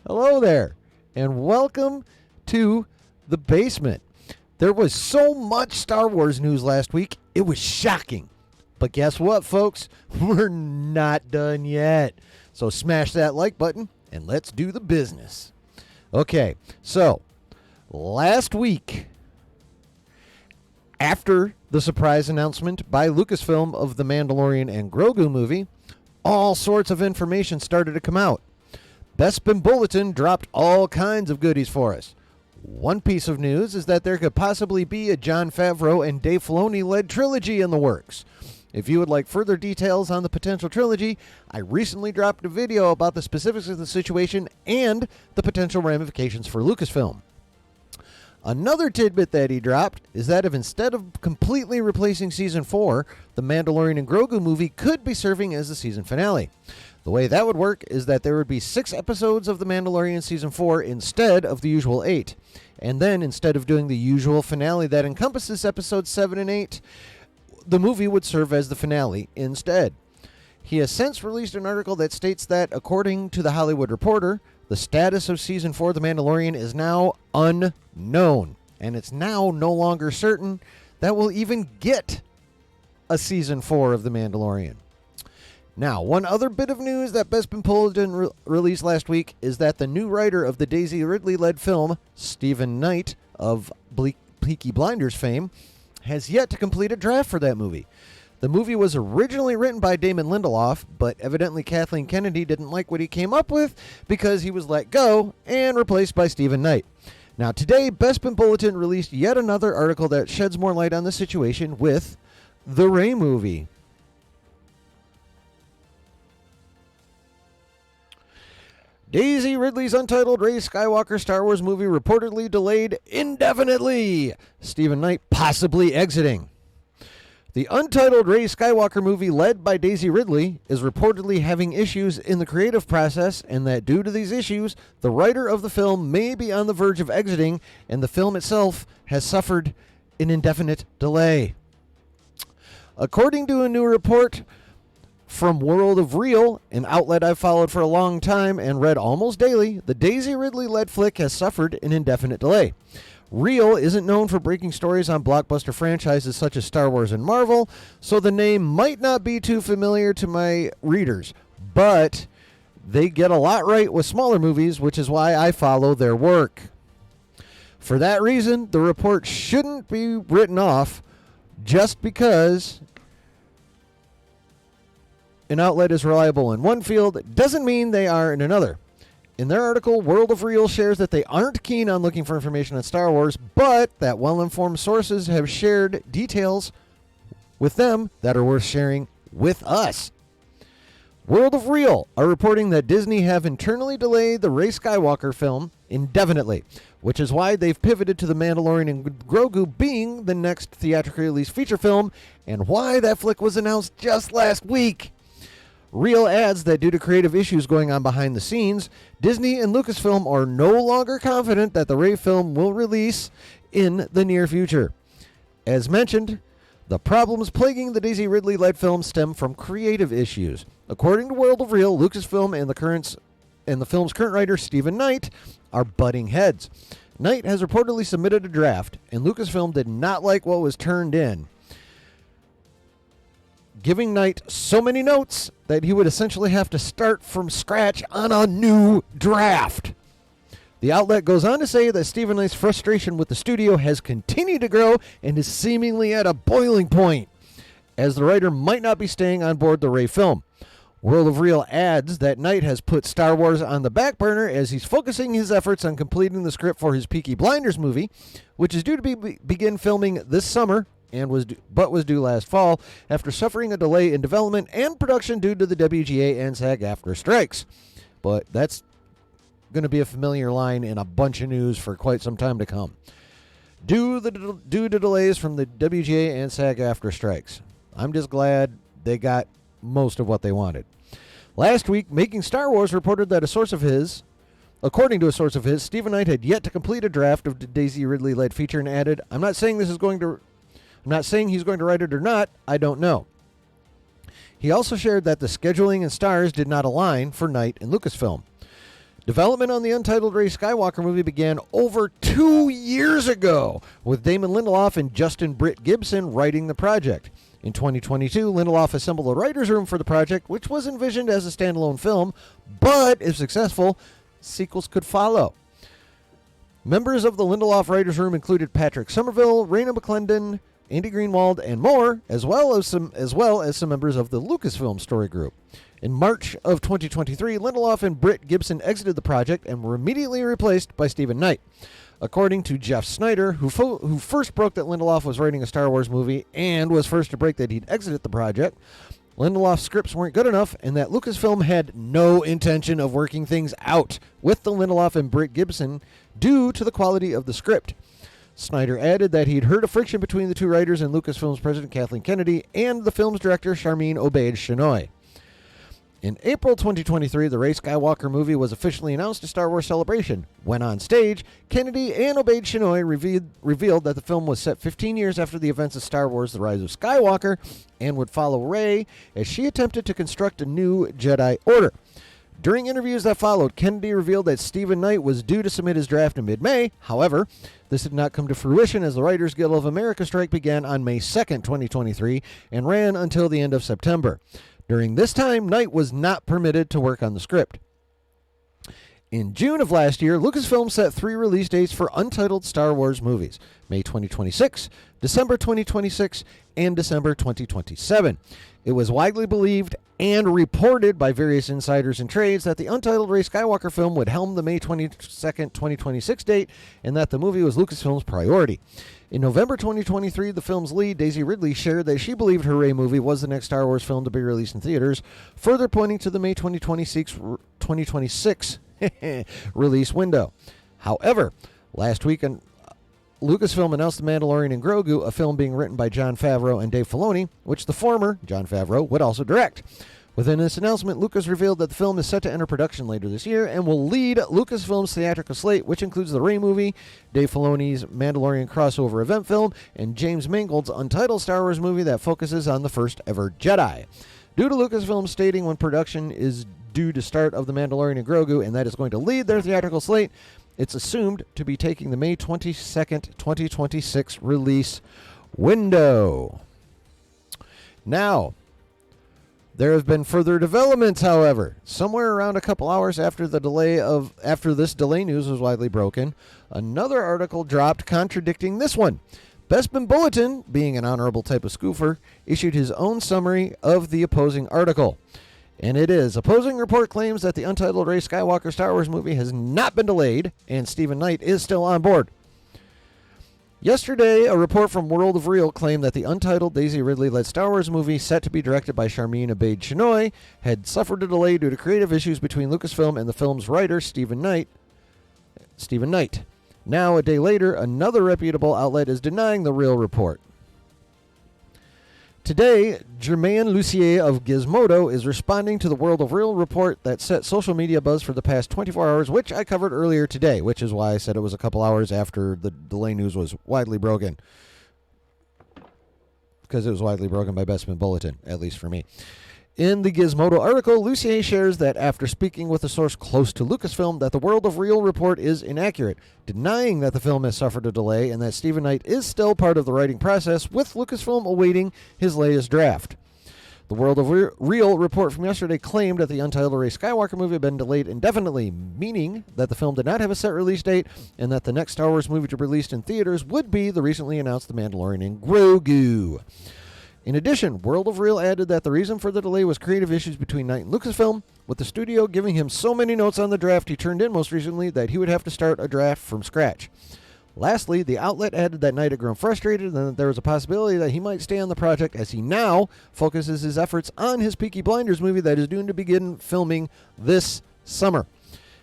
Hello there, and welcome to the basement. There was so much Star Wars news last week, it was shocking. But guess what, folks? We're not done yet. So smash that like button and let's do the business. Okay, so last week, after the surprise announcement by Lucasfilm of the Mandalorian and Grogu movie, all sorts of information started to come out. Bespin Bulletin dropped all kinds of goodies for us. One piece of news is that there could possibly be a Jon Favreau and Dave Filoni-led trilogy in the works. If you would like further details on the potential trilogy, I recently dropped a video about the specifics of the situation and the potential ramifications for Lucasfilm. Another tidbit that he dropped is that if instead of completely replacing Season 4, the Mandalorian and Grogu movie could be serving as the season finale. The way that would work is that there would be 6 episodes of The Mandalorian Season 4 instead of the usual 8. And then, instead of doing the usual finale that encompasses episodes 7 and 8, the movie would serve as the finale instead. He has since released an article that states that, according to The Hollywood Reporter, the status of Season 4 of The Mandalorian is now unknown. And it's now no longer certain that we'll even get a Season 4 of The Mandalorian. Now, one other bit of news that Bespin Bulletin released last week is that the new writer of the Daisy Ridley-led film, Stephen Knight of Peaky Blinders fame, has yet to complete a draft for that movie. The movie was originally written by Damon Lindelof, but evidently Kathleen Kennedy didn't like what he came up with because he was let go and replaced by Stephen Knight. Now, today, Bespin Bulletin released yet another article that sheds more light on the situation with the Rey movie. Daisy Ridley's untitled Rey Skywalker Star Wars movie reportedly delayed indefinitely. Stephen Knight possibly exiting. The untitled Rey Skywalker movie, led by Daisy Ridley, is reportedly having issues in the creative process, and that due to these issues, the writer of the film may be on the verge of exiting, and the film itself has suffered an indefinite delay. According to a new report from World of Real, an outlet I've followed for a long time and read almost daily, the Daisy Ridley-led flick has suffered an indefinite delay. Real isn't known for breaking stories on blockbuster franchises such as Star Wars and Marvel, so the name might not be too familiar to my readers, but they get a lot right with smaller movies, which is why I follow their work. For that reason, the report shouldn't be written off just because an outlet is reliable in one field doesn't mean they are in another. In their article, World of Real shares that they aren't keen on looking for information on Star Wars, but that well-informed sources have shared details with them that are worth sharing with us. World of Real are reporting that Disney have internally delayed the Rey Skywalker film indefinitely, which is why they've pivoted to The Mandalorian and Grogu being the next theatrically released feature film, and why that flick was announced just last week. Real adds that due to creative issues going on behind the scenes, Disney and Lucasfilm are no longer confident that the Rey film will release in the near future. As mentioned, the problems plaguing the Daisy Ridley-led film stem from creative issues. According to World of Real, Lucasfilm and the film's current writer, Stephen Knight, are butting heads. Knight has reportedly submitted a draft, and Lucasfilm did not like what was turned in, giving Knight so many notes that he would essentially have to start from scratch on a new draft. The outlet goes on to say that Stephen Knight's frustration with the studio has continued to grow and is seemingly at a boiling point, as the writer might not be staying on board the Rey film. World of Real adds that Knight has put Star Wars on the back burner as he's focusing his efforts on completing the script for his Peaky Blinders movie, which is due to begin filming this summer and was due last fall after suffering a delay in development and production due to the WGA and SAG-AFTRA strikes. But that's going to be a familiar line in a bunch of news for quite some time to come. Due to delays from the WGA and SAG-AFTRA strikes. I'm just glad they got most of what they wanted. Last week, Making Star Wars reported that according to a source of his, Stephen Knight had yet to complete a draft of the Daisy Ridley-led feature and added, I'm not saying he's going to write it or not, I don't know. He also shared that the scheduling and stars did not align for Knight and Lucasfilm. Development on the untitled Rey Skywalker movie began over 2 years ago, with Damon Lindelof and Justin Britt Gibson writing the project. In 2022, Lindelof assembled a writer's room for the project, which was envisioned as a standalone film, but if successful, sequels could follow. Members of the Lindelof writer's room included Patrick Somerville, Raina McClendon, Andy Greenwald, and more, as well as some members of the Lucasfilm story group. In March of 2023, Lindelof and Britt Gibson exited the project and were immediately replaced by Stephen Knight. According to Jeff Snyder, who first broke that Lindelof was writing a Star Wars movie and was first to break that he'd exited the project, Lindelof's scripts weren't good enough and that Lucasfilm had no intention of working things out with the Lindelof and Britt Gibson due to the quality of the script. Snyder added that he'd heard of friction between the two writers and Lucasfilm's president Kathleen Kennedy and the film's director Sharmeen Obaid-Chinoy. In April 2023, the Rey Skywalker movie was officially announced at Star Wars Celebration. When on stage, Kennedy and Obaid-Chinoy revealed that the film was set 15 years after the events of Star Wars The Rise of Skywalker and would follow Rey as she attempted to construct a new Jedi Order. During interviews that followed, Kennedy revealed that Stephen Knight was due to submit his draft in mid-May. However, this did not come to fruition as the Writers Guild of America strike began on May 2nd, 2023, and ran until the end of September. During this time, Knight was not permitted to work on the script. In June of last year, Lucasfilm set 3 release dates for untitled Star Wars movies: May 2026, December 2026, and December 2027. It was widely believed and reported by various insiders and trades that the untitled Rey Skywalker film would helm the May 22nd, 2026 date, and that the movie was Lucasfilm's priority. In November 2023, the film's lead, Daisy Ridley, shared that she believed her Rey movie was the next Star Wars film to be released in theaters, further pointing to the May 2026 release window. However, last week, Lucasfilm announced The Mandalorian and Grogu, a film being written by Jon Favreau and Dave Filoni, which the former, Jon Favreau, would also direct. Within this announcement, Lucas revealed that the film is set to enter production later this year and will lead Lucasfilm's theatrical slate, which includes the Rey movie, Dave Filoni's Mandalorian crossover event film, and James Mangold's untitled Star Wars movie that focuses on the first ever Jedi. Due to Lucasfilm stating when production is due to start of The Mandalorian and Grogu, and that is going to lead their theatrical slate, it's assumed to be taking the May 22nd, 2026 release window. Now, there have been further developments, however. Somewhere around a couple hours after this delay news was widely broken, another article dropped contradicting this one. Bespin Bulletin, being an honorable type of scoofer, issued his own summary of the opposing article. And it is: opposing report claims that the untitled Rey Skywalker Star Wars movie has not been delayed, and Stephen Knight is still on board. Yesterday, a report from World of Real claimed that the untitled Daisy Ridley-led Star Wars movie, set to be directed by Sharmeen Obaid-Chinoy, had suffered a delay due to creative issues between Lucasfilm and the film's writer, Stephen Knight. Now, a day later, another reputable outlet is denying the Real report. Today, Germain Lucier of Gizmodo is responding to the World of Real report that set social media buzz for the past 24 hours, which I covered earlier today, which is why I said it was a couple hours after the delay news was widely broken. Because it was widely broken by Bespin Bulletin, at least for me. In the Gizmodo article, Lucier shares that after speaking with a source close to Lucasfilm, that the World of Real report is inaccurate, denying that the film has suffered a delay and that Stephen Knight is still part of the writing process, with Lucasfilm awaiting his latest draft. The World of Real report from yesterday claimed that the untitled Rey Skywalker movie had been delayed indefinitely, meaning that the film did not have a set release date and that the next Star Wars movie to be released in theaters would be the recently announced The Mandalorian and Grogu. In addition, World of Real added that the reason for the delay was creative issues between Knight and Lucasfilm, with the studio giving him so many notes on the draft he turned in most recently that he would have to start a draft from scratch. Lastly, the outlet added that Knight had grown frustrated and that there was a possibility that he might stay on the project as he now focuses his efforts on his Peaky Blinders movie that is due to begin filming this summer.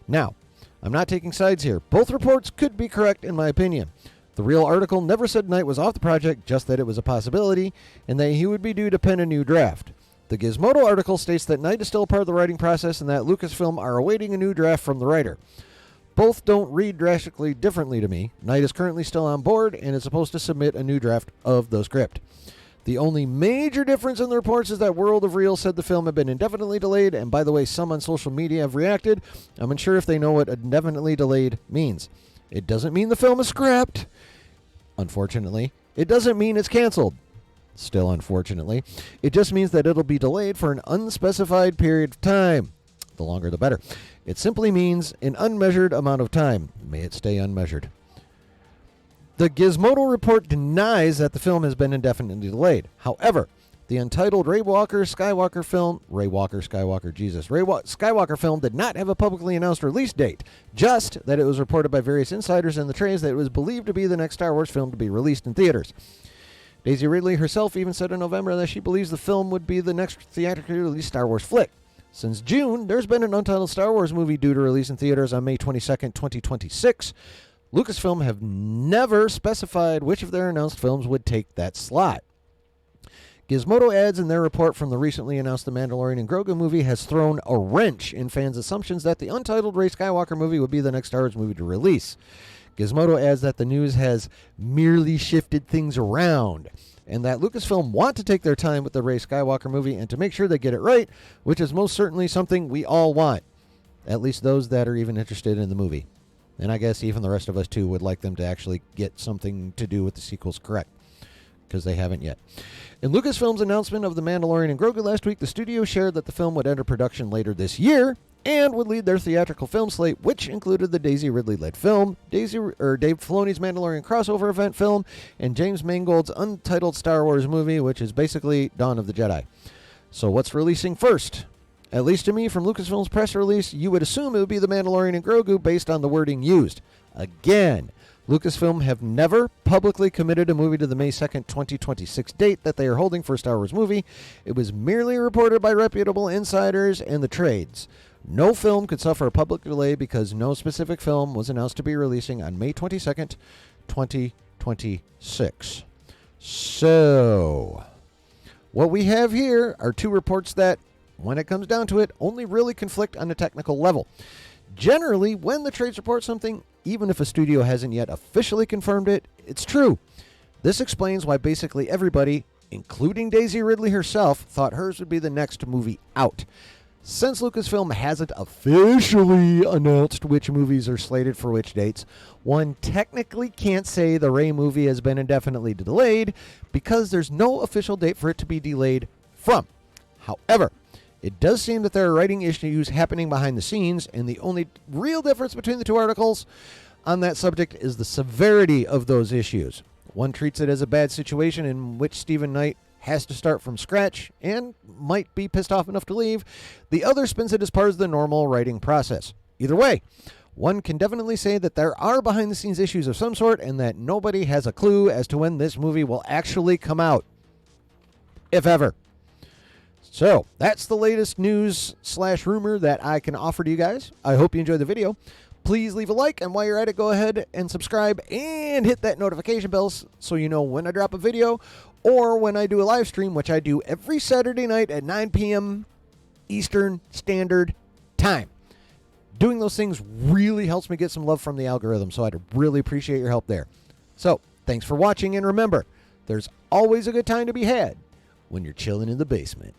Now, I'm not taking sides here. Both reports could be correct in my opinion. The Real article never said Knight was off the project, just that it was a possibility, and that he would be due to pen a new draft. The Gizmodo article states that Knight is still part of the writing process and that Lucasfilm are awaiting a new draft from the writer. Both don't read drastically differently to me. Knight is currently still on board and is supposed to submit a new draft of the script. The only major difference in the reports is that World of Real said the film had been indefinitely delayed, and by the way, some on social media have reacted. I'm unsure if they know what indefinitely delayed means. It doesn't mean the film is scrapped, unfortunately. It doesn't mean it's canceled, still unfortunately. It just means that it'll be delayed for an unspecified period of time. The longer the better. It simply means an unmeasured amount of time. May it stay unmeasured. The Gizmodo report denies that the film has been indefinitely delayed. However, the untitled Ray Walker Skywalker film did not have a publicly announced release date, just that it was reported by various insiders in the trades that it was believed to be the next Star Wars film to be released in theaters. Daisy Ridley herself even said in November that she believes the film would be the next theatrically released Star Wars flick. Since June, there's been an untitled Star Wars movie due to release in theaters on May 22nd, 2026. Lucasfilm have never specified which of their announced films would take that slot. Gizmodo adds in their report from the recently announced The Mandalorian and Grogu movie has thrown a wrench in fans' assumptions that the untitled Rey Skywalker movie would be the next Star Wars movie to release. Gizmodo adds that the news has merely shifted things around, and that Lucasfilm want to take their time with the Rey Skywalker movie and to make sure they get it right, which is most certainly something we all want, at least those that are even interested in the movie. And I guess even the rest of us, too, would like them to actually get something to do with the sequels correct, because they haven't yet. In Lucasfilm's announcement of The Mandalorian and Grogu last week, the studio shared that the film would enter production later this year and would lead their theatrical film slate, which included the Daisy Ridley-led film, Dave Filoni's Mandalorian crossover event film, and James Mangold's untitled Star Wars movie, which is basically Dawn of the Jedi. So what's releasing first? At least to me, from Lucasfilm's press release, you would assume it would be The Mandalorian and Grogu based on the wording used. Again, Lucasfilm have never publicly committed a movie to the May 2nd, 2026 date that they are holding for a Star Wars movie. It was merely reported by reputable insiders and the trades. No film could suffer a public delay because no specific film was announced to be releasing on May 22nd, 2026. So, what we have here are two reports that, when it comes down to it, only really conflict on a technical level. Generally, when the trades report something, even if a studio hasn't yet officially confirmed it, it's true. This explains why basically everybody, including Daisy Ridley herself, thought hers would be the next movie out. Since Lucasfilm hasn't officially announced which movies are slated for which dates, one technically can't say the Rey movie has been indefinitely delayed because there's no official date for it to be delayed from. However, it does seem that there are writing issues happening behind the scenes, and the only real difference between the two articles on that subject is the severity of those issues. One treats it as a bad situation in which Stephen Knight has to start from scratch and might be pissed off enough to leave. The other spins it as part of the normal writing process. Either way, one can definitely say that there are behind-the-scenes issues of some sort and that nobody has a clue as to when this movie will actually come out, if ever. So, that's the latest news/rumor that I can offer to you guys. I hope you enjoyed the video. Please leave a like, and while you're at it, go ahead and subscribe and hit that notification bell so you know when I drop a video or when I do a live stream, which I do every Saturday night at 9 p.m. Eastern Standard Time. Doing those things really helps me get some love from the algorithm, so I'd really appreciate your help there. So, thanks for watching, and remember, there's always a good time to be had when you're chilling in the basement.